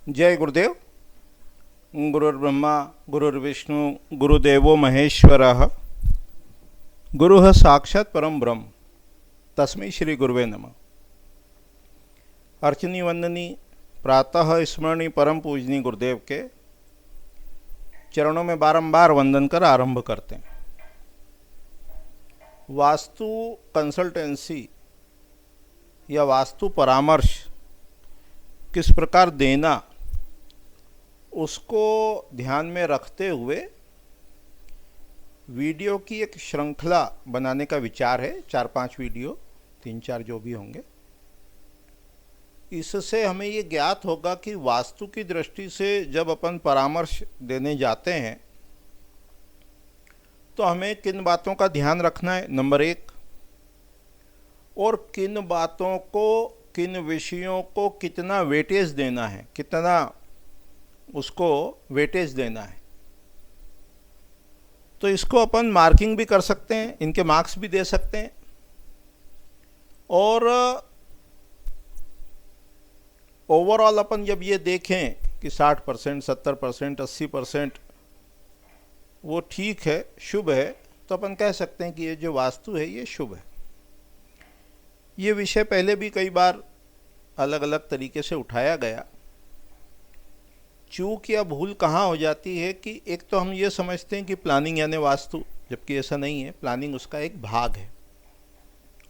जय गुरुदेव। गुरुर्ब्रह्मा गुरुर्विष्णु गुरुदेवो महेश्वरः। गुरुः साक्षात् परम ब्रह्म तस्मै श्री गुरुवे नमः। अर्चनी वंदनी प्रातः स्मरणी परम पूजनी गुरुदेव के चरणों में बारंबार वंदन कर आरंभ करते हैं। वास्तु कंसल्टेंसी या वास्तु परामर्श किस प्रकार देना, उसको ध्यान में रखते हुए वीडियो की एक श्रृंखला बनाने का विचार है। 4-5 वीडियो, 3-4 जो भी होंगे। इससे हमें ये ज्ञात होगा कि वास्तु की दृष्टि से जब अपन परामर्श देने जाते हैं तो हमें किन बातों का ध्यान रखना है, नंबर 1, और किन बातों को, किन विषयों को कितना वेटेज देना है, कितना उसको वेटेज देना है। तो इसको अपन मार्किंग भी कर सकते हैं, इनके मार्क्स भी दे सकते हैं। और ओवरऑल अपन जब ये देखें कि 60%, 70%, 80% वो ठीक है, शुभ है, तो अपन कह सकते हैं कि ये जो वास्तु है ये शुभ है। ये विषय पहले भी कई बार अलग अलग तरीके से उठाया गया। चूक या भूल कहाँ हो जाती है कि एक तो हम ये समझते हैं कि प्लानिंग यानी वास्तु, जबकि ऐसा नहीं है। प्लानिंग उसका एक भाग है।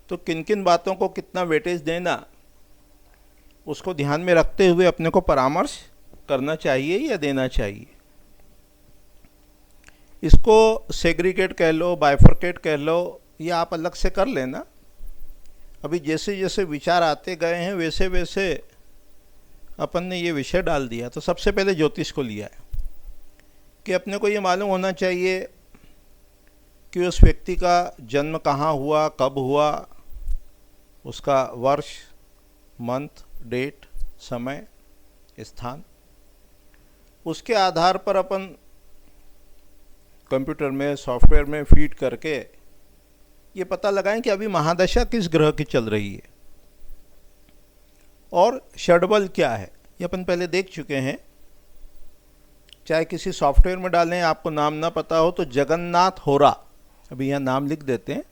तो किन किन बातों को कितना वेटेज देना, उसको ध्यान में रखते हुए अपने को परामर्श करना चाहिए या देना चाहिए। इसको सेग्रीगेट कह लो, बाइफरकेट कह लो, या आप अलग से कर लेना। अभी जैसे जैसे विचार आते गए हैं वैसे वैसे अपन ने ये विषय डाल दिया। तो सबसे पहले ज्योतिष को लिया है कि अपने को ये मालूम होना चाहिए कि उस व्यक्ति का जन्म कहाँ हुआ, कब हुआ, उसका वर्ष, मंथ, डेट, समय, स्थान। उसके आधार पर अपन कंप्यूटर में, सॉफ्टवेयर में फीड करके ये पता लगाएं कि अभी महादशा किस ग्रह की चल रही है और षडबल क्या है। ये अपन पहले देख चुके हैं। चाहे किसी सॉफ्टवेयर में डालें, आपको नाम ना पता हो तो जगन्नाथ होरा, अभी यहाँ नाम लिख देते हैं।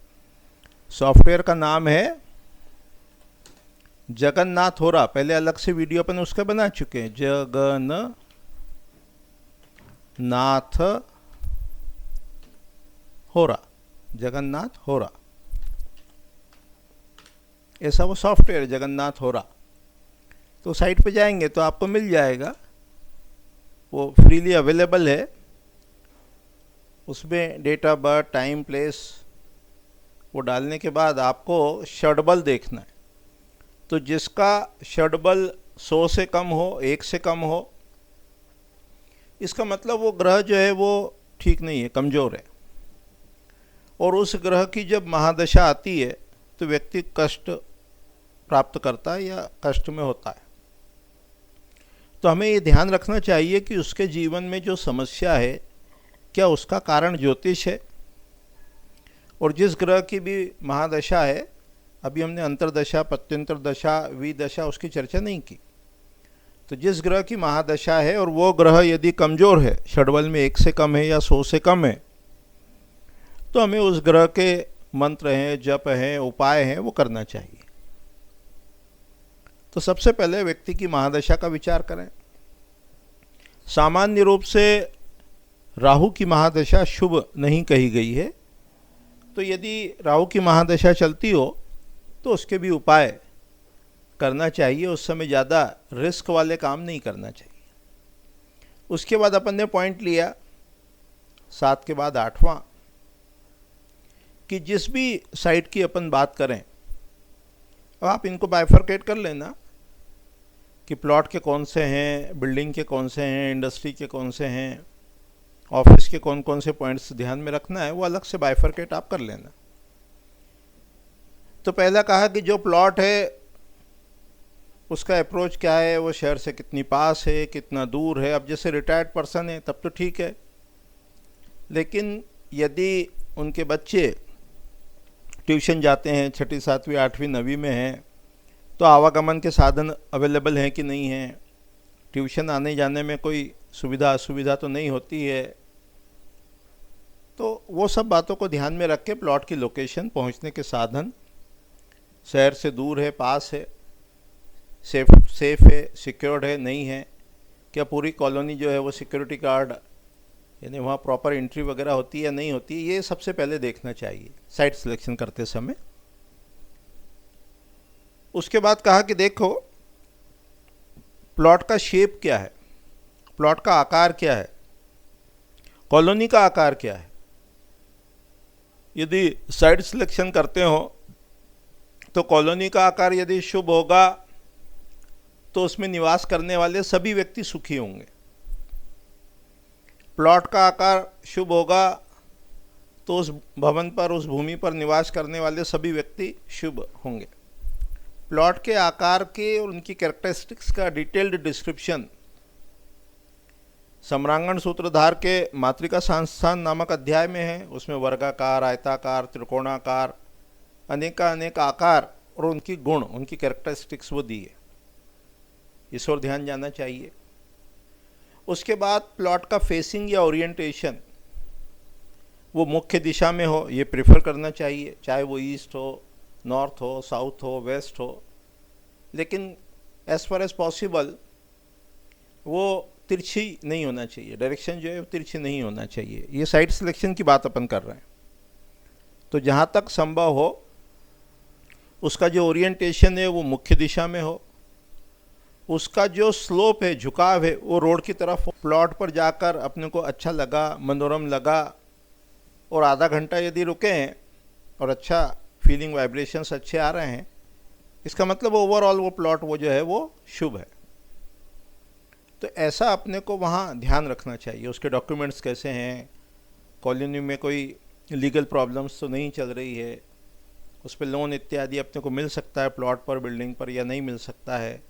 सॉफ्टवेयर का नाम है जगन्नाथ होरा। पहले अलग से वीडियो अपन उसका बना चुके हैं। जगन्नाथ होरा, जगन्नाथ होरा, ऐसा वो सॉफ्टवेयर जगन्नाथ होरा। तो साइट पे जाएंगे तो आपको मिल जाएगा, वो फ्रीली अवेलेबल है। उसमें date of birth, time, place वो डालने के बाद आपको षडबल देखना है। तो जिसका षडबल 100 से कम हो, 1 से कम हो, इसका मतलब वो ग्रह जो है वो ठीक नहीं है, कमज़ोर है। और उस ग्रह की जब महादशा आती है तो व्यक्ति कष्ट प्राप्त करता है या कष्ट में होता है। तो हमें ये ध्यान रखना चाहिए कि उसके जीवन में जो समस्या है, क्या उसका कारण ज्योतिष है। और जिस ग्रह की भी महादशा है, अभी हमने अंतर्दशा, प्रत्यंतर दशा, विदशा उसकी चर्चा नहीं की। तो जिस ग्रह की महादशा है और वो ग्रह यदि कमज़ोर है, षडबल में 1 से कम है या 100 से कम है, तो हमें उस ग्रह के मंत्र हैं, जप हैं, उपाय हैं, वो करना चाहिए। तो सबसे पहले व्यक्ति की महादशा का विचार करें। सामान्य रूप से राहु की महादशा शुभ नहीं कही गई है। तो यदि राहु की महादशा चलती हो तो उसके भी उपाय करना चाहिए। उस समय ज़्यादा रिस्क वाले काम नहीं करना चाहिए। उसके बाद अपन ने पॉइंट लिया 7 के बाद 8वां, कि जिस भी साइट की अपन बात करें, अब आप इनको बाइफरकेट कर लेना कि प्लॉट के कौन से हैं, बिल्डिंग के कौन से हैं, इंडस्ट्री के कौन से हैं, ऑफिस के कौन कौन से पॉइंट्स ध्यान में रखना है, वो अलग से बाइफरकेट आप कर लेना। तो पहला कहा कि जो प्लॉट है उसका अप्रोच क्या है, वो शहर से कितनी पास है, कितना दूर है। अब जैसे रिटायर्ड पर्सन है तब तो ठीक है, लेकिन यदि उनके बच्चे ट्यूशन जाते हैं, 6ठी 7वीं 8वीं 9वीं में हैं, तो आवागमन के साधन अवेलेबल हैं कि नहीं हैं, ट्यूशन आने जाने में कोई सुविधा असुविधा तो नहीं होती है। तो वो सब बातों को ध्यान में रख के प्लॉट की लोकेशन, पहुंचने के साधन, शहर से दूर है, पास है, सेफ है, सिक्योर्ड है, नहीं है, क्या पूरी कॉलोनी जो है वो सिक्योरिटी गार्ड यानी वहाँ प्रॉपर एंट्री वगैरह होती है या नहीं होती है, ये सबसे पहले देखना चाहिए साइट सिलेक्शन करते समय। उसके बाद कहा कि देखो प्लॉट का शेप क्या है, प्लॉट का आकार क्या है, कॉलोनी का आकार क्या है। यदि साइट सिलेक्शन करते हो तो कॉलोनी का आकार यदि शुभ होगा तो उसमें निवास करने वाले सभी व्यक्ति सुखी होंगे। प्लॉट का आकार शुभ होगा तो उस भवन पर, उस भूमि पर निवास करने वाले सभी व्यक्ति शुभ होंगे। प्लॉट के आकार के और उनकी कैरेक्टरिस्टिक्स का डिटेल्ड डिस्क्रिप्शन सम्रांगण सूत्रधार के मातृका संस्थान नामक अध्याय में है। उसमें वर्गाकार, आयताकार, त्रिकोणाकार, अनेक आकार और उनकी गुण, उनकी कैरेक्टरिस्टिक्स वो दी है, इस ओर ध्यान जाना चाहिए। उसके बाद प्लॉट का फेसिंग या ओरिएंटेशन, वो मुख्य दिशा में हो, ये प्रेफर करना चाहिए, चाहे वो ईस्ट हो, नॉर्थ हो, साउथ हो, वेस्ट हो, लेकिन एज फार एज पॉसिबल वो तिरछी नहीं होना चाहिए, डायरेक्शन जो है वो तिरछी नहीं होना चाहिए। ये साइट सिलेक्शन की बात अपन कर रहे हैं। तो जहाँ तक संभव हो उसका जो ओरिएंटेशन है वो मुख्य दिशा में हो, उसका जो स्लोप है, झुकाव है, वो रोड की तरफ। प्लॉट पर जाकर अपने को अच्छा लगा, मनोरम लगा और आधा घंटा यदि रुके हैं और अच्छा फीलिंग, वाइब्रेशंस अच्छे आ रहे हैं, इसका मतलब ओवरऑल वो प्लॉट वो जो है वो शुभ है। तो ऐसा अपने को वहाँ ध्यान रखना चाहिए। उसके डॉक्यूमेंट्स कैसे हैं, कॉलोनी में कोई लीगल प्रॉब्लम्स तो नहीं चल रही है, उस पर लोन इत्यादि अपने को मिल सकता है प्लॉट पर, बिल्डिंग पर, या नहीं मिल सकता है,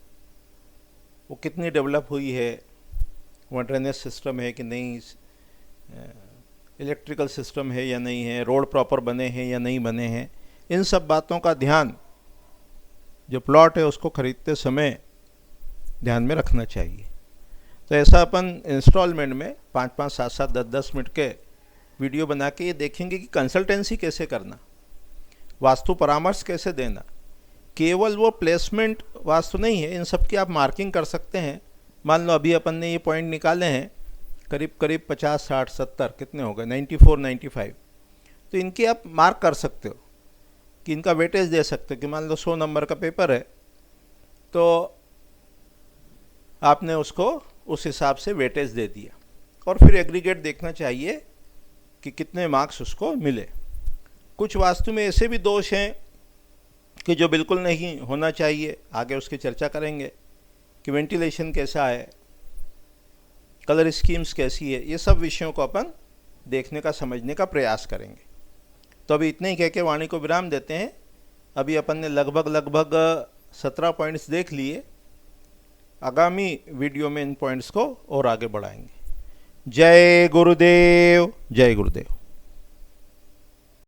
वो कितनी डेवलप हुई है, वहाँ ड्रेनेज सिस्टम है कि नहीं, इलेक्ट्रिकल सिस्टम है या नहीं है, रोड प्रॉपर बने हैं या नहीं बने हैं, इन सब बातों का ध्यान जो प्लॉट है उसको खरीदते समय ध्यान में रखना चाहिए। तो ऐसा अपन इंस्टॉलमेंट में 5-5, 7-7, 10-10 मिनट के वीडियो बना के ये देखेंगे कि कंसल्टेंसी कैसे करना, वास्तु परामर्श कैसे देना। केवल वो प्लेसमेंट वास्तु नहीं है, इन सब की आप मार्किंग कर सकते हैं। मान लो अभी अपन ने ये पॉइंट निकाले हैं, करीब 50, 60, 70 कितने हो गए, 94, 95, तो इनकी आप मार्क कर सकते हो कि इनका वेटेज दे सकते हो कि मान लो 100 नंबर का पेपर है तो आपने उसको उस हिसाब से वेटेज दे दिया, और फिर एग्रीगेट देखना चाहिए कि कितने मार्क्स उसको मिले। कुछ वास्तु में ऐसे भी दोष हैं कि जो बिल्कुल नहीं होना चाहिए, आगे उसकी चर्चा करेंगे कि वेंटिलेशन कैसा है, कलर स्कीम्स कैसी है, ये सब विषयों को अपन देखने का, समझने का प्रयास करेंगे। तो अभी इतने ही कह के वाणी को विराम देते हैं। अभी अपन ने लगभग 17 पॉइंट्स देख लिए। आगामी वीडियो में इन पॉइंट्स को और आगे बढ़ाएंगे। जय गुरुदेव, जय गुरुदेव।